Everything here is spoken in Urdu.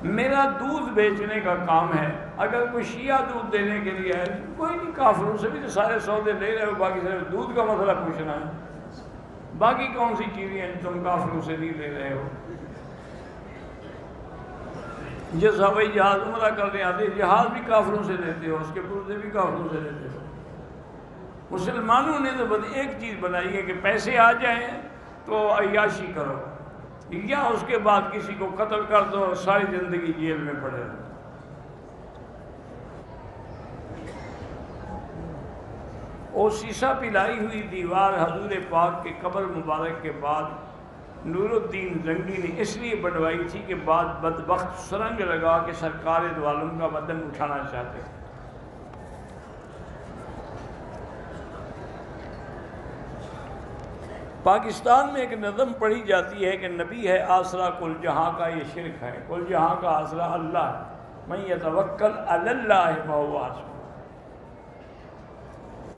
میرا دودھ بیچنے کا کام ہے، اگر کوئی شیعہ دودھ دینے کے لیے ہے کوئی نہیں، کافروں سے بھی تو سارے سودے لے رہے ہو، باقی صرف دودھ کا مسئلہ پوچھنا ہے، باقی کون سی چیزیں ہیں تم کافروں سے نہیں لے رہے ہو؟ جس ہوائی جہاز عمرہ کرنے آتے جہاز بھی کافروں سے لیتے ہو، اس کے پرزے بھی کافروں سے لیتے ہو۔ مسلمانوں نے تو بس ایک چیز بنائی ہے کہ پیسے آ جائیں تو عیاشی کرو، یا اس کے بعد کسی کو قتل کر دو اور ساری زندگی جیل میں پڑے رہو۔ اور سیسا پلائی ہوئی دیوار حضور پاک کے قبر مبارک کے بعد نور الدین زنگی نے اس لیے بنوائی تھی کہ بعد بدبخت سرنگ لگا کے سرکار دو عالم کا بدن اٹھانا چاہتے تھے۔ پاکستان میں ایک نظم پڑھی جاتی ہے کہ نبی ہے آسرا کل جہاں کا، یہ شرک ہے، کل جہاں کا آسرا اللہ ہے، من یتوکل علی اللہ فہو حسبہ۔